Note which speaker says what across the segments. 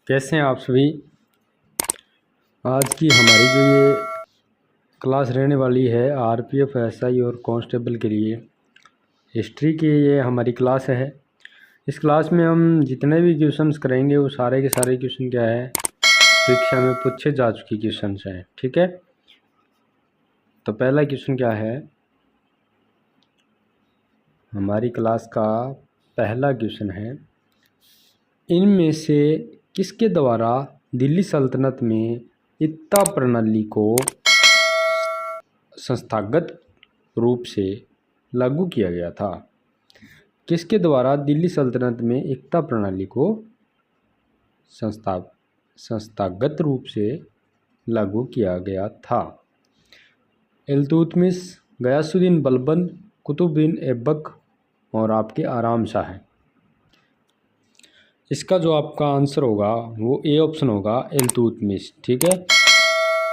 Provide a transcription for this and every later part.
Speaker 1: कैसे हैं आप सभी। आज की हमारी जो ये क्लास रहने वाली है आरपीएफ एसआई और कांस्टेबल के लिए हिस्ट्री की ये हमारी क्लास है। इस क्लास में हम जितने भी क्वेश्चंस करेंगे वो सारे के सारे क्वेश्चन क्या है, परीक्षा में पूछे जा चुके क्वेश्चंस हैं। ठीक है, तो पहला क्वेश्चन क्या है, हमारी क्लास का पहला क्वेश्चन है, इनमें से किसके द्वारा दिल्ली सल्तनत में इक्ता प्रणाली को संस्थागत रूप से लागू किया गया था। किसके द्वारा दिल्ली सल्तनत में इक्ता प्रणाली को संस्थागत रूप से लागू किया गया था। इल्तुतमिश, गयासुद्दीन बलबन, कुतुबुद्दीन ऐबक और आपके आराम शाह हैं। इसका जो आपका आंसर होगा वो ए ऑप्शन होगा, इल्तुतमिश। ठीक है,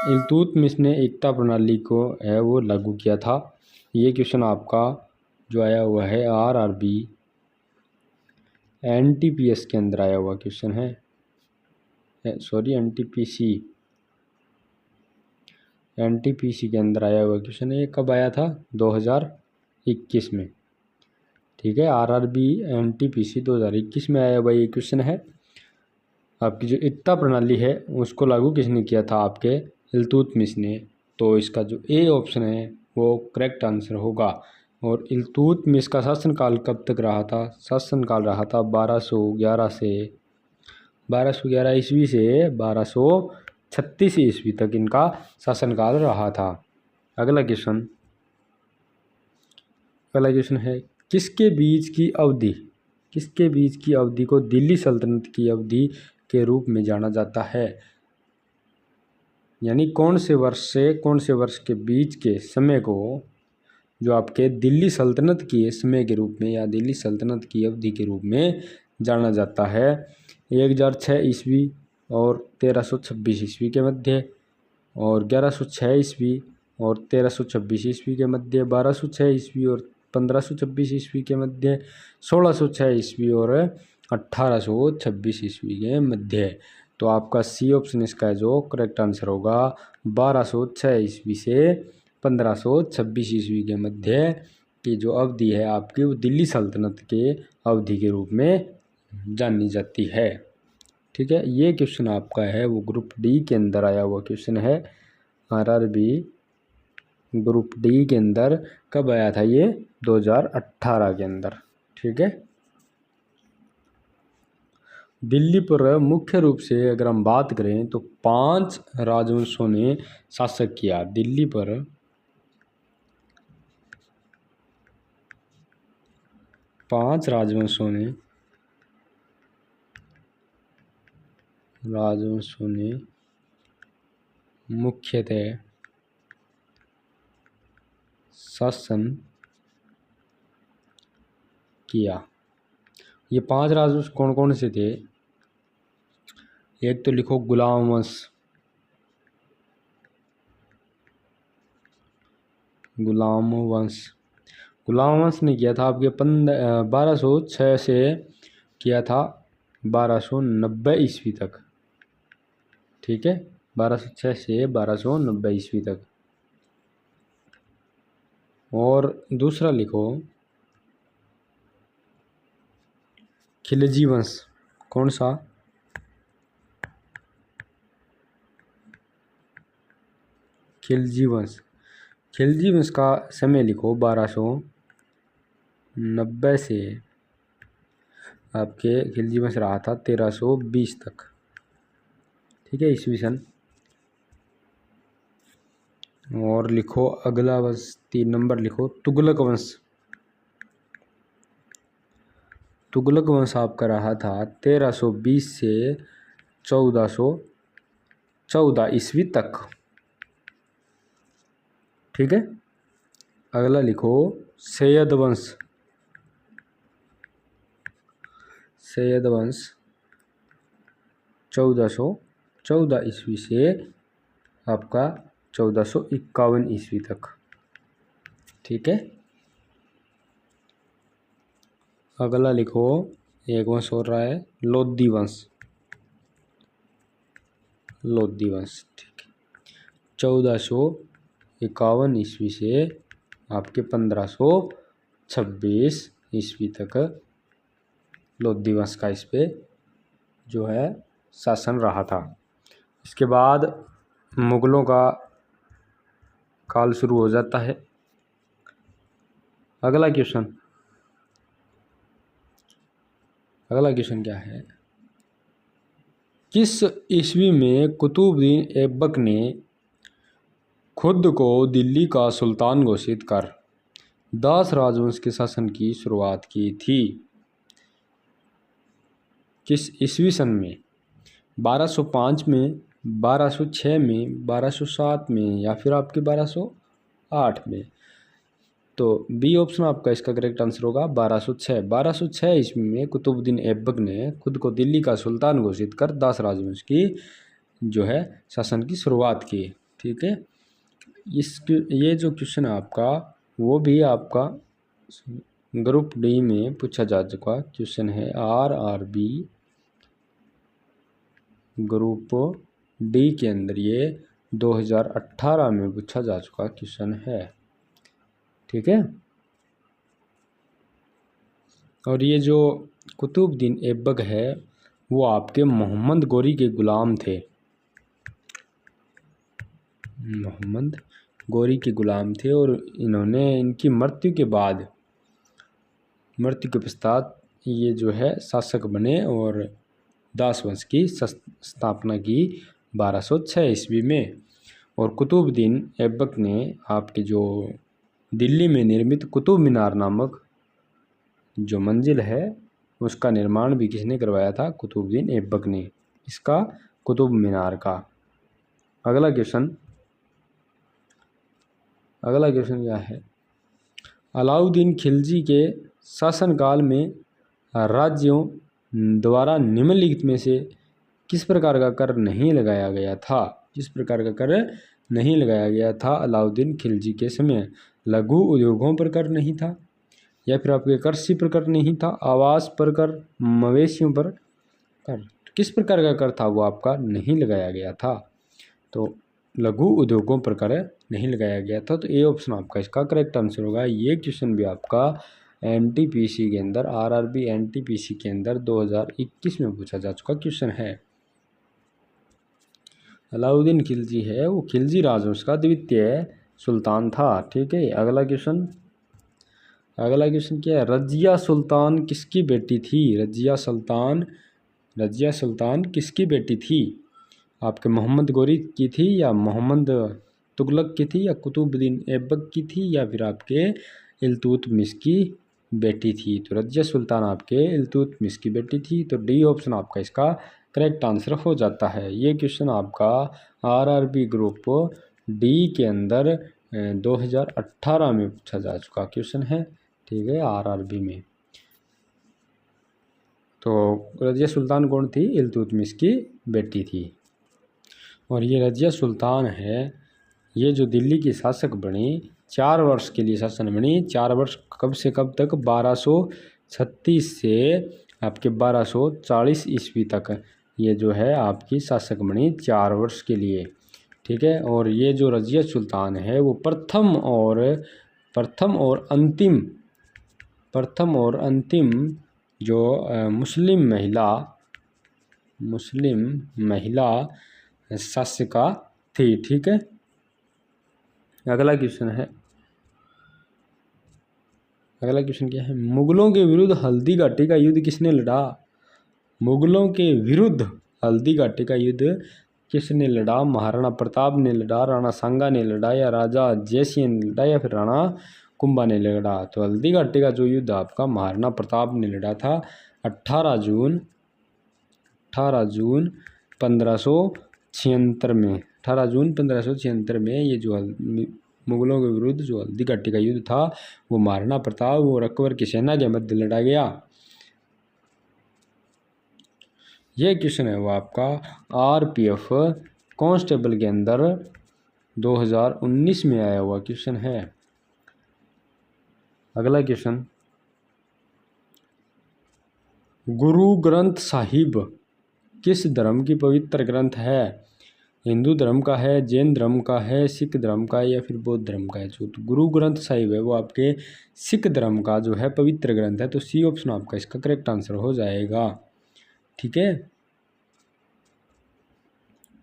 Speaker 1: इल्तुतमिश ने एकता प्रणाली को है वो लागू किया था। ये क्वेश्चन आपका जो आया हुआ है आरआरबी एनटीपीएस के अंदर आया हुआ क्वेश्चन है, सॉरी एनटीपीसी के अंदर आया हुआ क्वेश्चन है। ये कब आया था? 2021 में। ठीक है, आरआरबी एनटीपीसी 2021 में आया हुआ ये क्वेश्चन है। आपकी जो एकता प्रणाली है उसको लागू किसने किया था? आपके इल्तुतमिश ने। तो इसका जो ए ऑप्शन है वो करेक्ट आंसर होगा। और इल्तुतमिश का शासनकाल कब तक रहा था? शासनकाल रहा था 1211 ईस्वी से 1236 ईस्वी तक इनका शासनकाल रहा था। अगला क्वेश्चन है, किसके बीच की अवधि को दिल्ली सल्तनत की अवधि के रूप में जाना जाता है? यानी कौन से वर्ष से कौन से वर्ष के बीच के समय को जो आपके दिल्ली सल्तनत के समय के रूप में या दिल्ली सल्तनत की अवधि के रूप में जाना जाता है? 1006 ईस्वी और 1326 ईस्वी के मध्य, और 1106 ईस्वी और 1326 ईस्वी के मध्य, 1206 ईस्वी और 1526 ईस्वी के मध्य, 1606 ईस्वी और 1826 ईस्वी के मध्य। तो आपका सी ऑप्शन इसका है जो करेक्ट आंसर होगा। 1206 ईस्वी से 1526 ईस्वी के मध्य की जो अवधि है आपकी वो दिल्ली सल्तनत के अवधि के रूप में जानी जाती है। ठीक है, ये क्वेश्चन आपका है वो ग्रुप डी के अंदर आया हुआ क्वेश्चन है। आरआरबी ग्रुप डी के अंदर कब आया था? ये 2018 के अंदर। ठीक है, दिल्ली पर मुख्य रूप से अगर हम बात करें तो 5 राजवंशों ने शासक किया। दिल्ली पर 5 राजवंशों ने मुख्यतः शासन किया। ये 5 राजवंश कौन कौन से थे? एक तो लिखो गुलाम वंश ने किया था आपके 1206 से किया था 1290 ईस्वी तक। ठीक है, 1206 से 1290 ईस्वी तक। और दूसरा लिखो खिलजी वंश। कौन सा? खिलजी वंश का समय लिखो 1290 से आपके खिलजी वंश रहा था 1320 तक। ठीक है, ईस्वी सन। और लिखो अगला वंश 3 नंबर लिखो तुगलक वंश आपका रहा था 1320 से 1414 ईस्वी तक। ठीक है, अगला लिखो सैयद वंश 1414 ईस्वी से आपका 1451 ईस्वी तक। ठीक है, अगला लिखो एक वंश हो रहा है लोधी वंश लोधी वंश। ठीक है, 1451 ईस्वी से आपके 1526 ईस्वी तक लोधी वंश का इस पे जो है शासन रहा था। इसके बाद मुगलों का काल शुरू हो जाता है। अगला क्वेश्चन क्या है, किस ईस्वी में कुतुबुद्दीन ऐबक ने खुद को दिल्ली का सुल्तान घोषित कर दास राजवंश के शासन की शुरुआत की थी? किस ईस्वी सन में? 1205 में, 1206 में, 1207 में या फिर आपके 1208 में? तो बी ऑप्शन आपका इसका करेक्ट आंसर होगा 1206। 1206 ईस्वी में कुतुबुद्दीन ऐबक ने खुद को दिल्ली का सुल्तान घोषित कर दास राजवंश की जो है शासन की शुरुआत की। ठीक है, ये जो क्वेश्चन है आपका वो भी आपका ग्रुप डी में पूछा जा चुका क्वेश्चन है। RRB ग्रुप डी के अंदर ये 2018 में पूछा जा चुका क्वेश्चन है। ठीक है, और ये जो कुतुबुद्दीन ऐबक है वो आपके मोहम्मद गोरी के गुलाम थे। मोहम्मद गोरी के गुलाम थे और इन्होंने इनकी मृत्यु के पश्चात ये जो है शासक बने और दास वंश की स्थापना की 1206 ईस्वी में। और कुतुबुद्दीन ऐबक ने आपके जो दिल्ली में निर्मित कुतुब मीनार नामक जो मंजिल है उसका निर्माण भी किसने करवाया था? कुतुबुद्दीन ऐबक ने, इसका कुतुब मीनार का। अगला क्वेश्चन क्या है, अलाउद्दीन खिलजी के शासनकाल में राज्यों द्वारा निम्नलिखित में से किस प्रकार का कर नहीं लगाया गया था? किस प्रकार का कर नहीं लगाया गया था अलाउद्दीन खिलजी के समय? लघु उद्योगों पर कर नहीं था, या फिर आपके कृषि पर कर नहीं था, आवास पर कर, मवेशियों पर कर? किस प्रकार का कर था वो आपका नहीं लगाया गया था? तो लघु उद्योगों पर कर नहीं लगाया गया था। तो ए ऑप्शन आपका इसका करेक्ट आंसर होगा। ये क्वेश्चन भी आपका NTPC के अंदर, RRB NTPC के अंदर 2021 में पूछा जा चुका क्वेश्चन है। अलाउद्दीन खिलजी है वो खिलजी राजवंश का द्वितीय सुल्तान था। ठीक है, अगला क्वेश्चन क्या है, रजिया सुल्तान किसकी बेटी थी? रजिया सुल्तान किसकी बेटी थी? आपके मोहम्मद गोरी की थी, या मोहम्मद तुगलक की थी, या कुतुबुद्दीन ऐबक की थी, या फिर आपके इल्तुतमिश की बेटी थी? तो रजिया सुल्तान आपके इल्तुतमिश की बेटी थी। तो डी ऑप्शन आपका इसका करेक्ट आंसर हो जाता है। ये क्वेश्चन आपका RRB ग्रुप डी के अंदर 2018 में पूछा जा चुका क्वेश्चन है। ठीक है, RRB में। तो रजिया सुल्तान कौन थी? इल्तुतमिश की बेटी थी। और ये रजिया सुल्तान है, ये जो दिल्ली की शासक बनी 4 वर्ष के लिए शासन बनी। 4 वर्ष कब से कब तक? 1236 से आपके 1240 ईस्वी तक ये जो है आपकी शासक बनी 4 वर्ष के लिए। ठीक है, और ये जो रजिया सुल्तान है वो प्रथम और अंतिम जो मुस्लिम महिला शासिका थी। ठीक है, अगला क्वेश्चन क्या है, मुगलों के विरुद्ध हल्दी घाटी का युद्ध किसने लड़ा? मुगलों के विरुद्ध हल्दी घाटी का युद्ध किसने लड़ा? महाराणा प्रताप ने लड़ा, राणा सांगा ने लड़ा, या राजा जयसिंह ने लड़ा, या फिर राणा कुंभा ने लड़ा? तो हल्दी घाटी का जो युद्ध आपका महाराणा प्रताप ने लड़ा था 18 जून 1576 में। 18 जून 1576 में ये जो मुगलों के विरुद्ध जो हल्दी घाटी का युद्ध था वो महाराणा प्रताप और अकबर की सेना के मध्य लड़ा गया। ये क्वेश्चन है वो आपका RPF कांस्टेबल के अंदर 2019 में आया हुआ क्वेश्चन है। अगला क्वेश्चन, गुरु ग्रंथ साहिब किस धर्म की पवित्र ग्रंथ है? हिंदू धर्म का है, जैन धर्म का है, सिख धर्म का है या फिर बौद्ध धर्म का है। जो तो गुरु ग्रंथ साहिब है वो आपके सिख धर्म का जो है पवित्र ग्रंथ है, तो सी ऑप्शन आपका इसका करेक्ट आंसर हो जाएगा। ठीक है,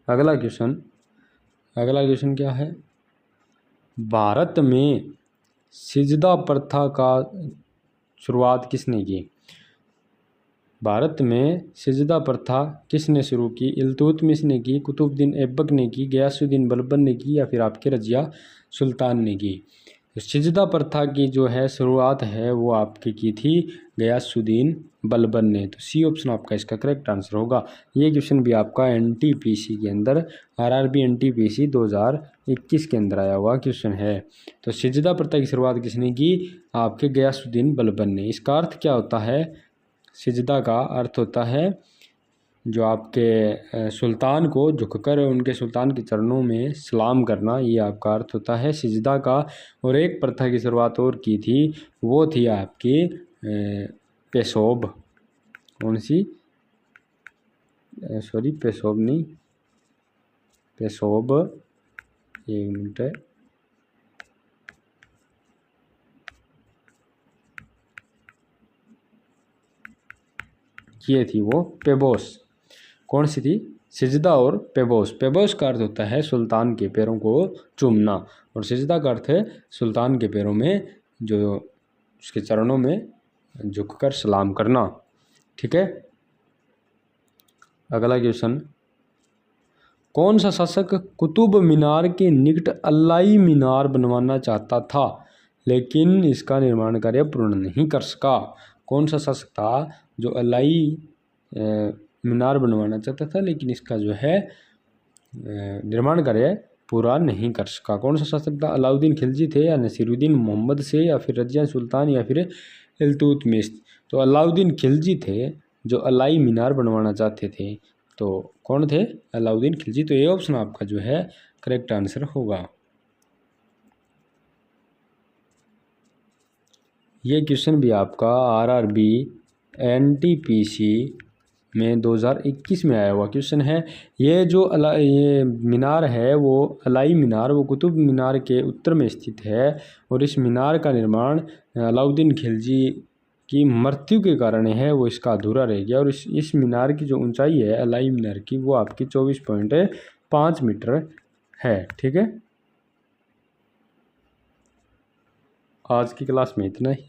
Speaker 1: अगला क्वेश्चन क्या है, भारत में सिजदा प्रथा का शुरुआत किसने की? भारत में सिजदा प्रथा किसने शुरू की? इल्तुतमिश ने की, कुतुबुद्दीन ऐबक ने की, गयासुद्दीन बलबन ने की या फिर आपके रजिया सुल्तान ने की? तो सिजदा प्रथा की जो है शुरुआत है वो आपकी की थी गयासुद्दीन बलबन ने, तो सी ऑप्शन आपका इसका करेक्ट आंसर होगा। ये क्वेश्चन भी आपका एनटीपीसी के अंदर, आरआरबी एनटीपीसी 2021 के अंदर आया हुआ क्वेश्चन है। तो सिजदा प्रथा की शुरुआत किसने की? आपके गयासुद्दीन बलबन ने। इसका अर्थ क्या होता है? सिजदा का अर्थ होता है जो आपके सुल्तान को झुककर उनके सुल्तान के चरणों में सलाम करना, ये आपका अर्थ होता है सिजदा का। और एक प्रथा की शुरुआत और की थी, वो थी आपकी पेशोब। कौन सी? सॉरी, पेशोब नहीं, पेशोब, एक मिनट है, ये थी वो पेबोस। कौन सी थी? सिजदा और पेबोस। पेबोस का अर्थ होता है सुल्तान के पैरों को चूमना, और सिजदा का अर्थ है सुल्तान के पैरों में, जो उसके चरणों में झुककर सलाम करना। ठीक है, अगला क्वेश्चन, कौन सा शासक कुतुब मीनार के निकट अलाई मीनार बनवाना चाहता था लेकिन इसका निर्माण कार्य पूर्ण नहीं कर सका? कौन सा शासक था जो अलाई मीनार बनवाना चाहता था लेकिन इसका जो है निर्माण कार्य पूरा नहीं कर सका? कौन सा शासक था? अलाउद्दीन खिलजी थे या नसीरुद्दीन मोहम्मद से या फिर रजिया सुल्तान या फिर इल्तुतमिश? तो अलाउद्दीन खिलजी थे जो अलाई मीनार बनवाना चाहते थे। तो कौन थे? अलाउद्दीन खिलजी। तो ये ऑप्शन आपका जो है करेक्ट आंसर होगा। ये क्वेश्चन भी आपका आरआरबी एनटीपीसी में 2021 में आया हुआ क्वेश्चन है। ये जो ये मीनार है वो अलाई मीनार, वो कुतुब मीनार के उत्तर में स्थित है, और इस मीनार का निर्माण अलाउद्दीन खिलजी की मृत्यु के कारण है वो इसका अधूरा रह गया। और इस मीनार की जो ऊंचाई है अलाई मीनार की, वो आपकी 24.5 मीटर है। ठीक है, आज की क्लास में इतना ही।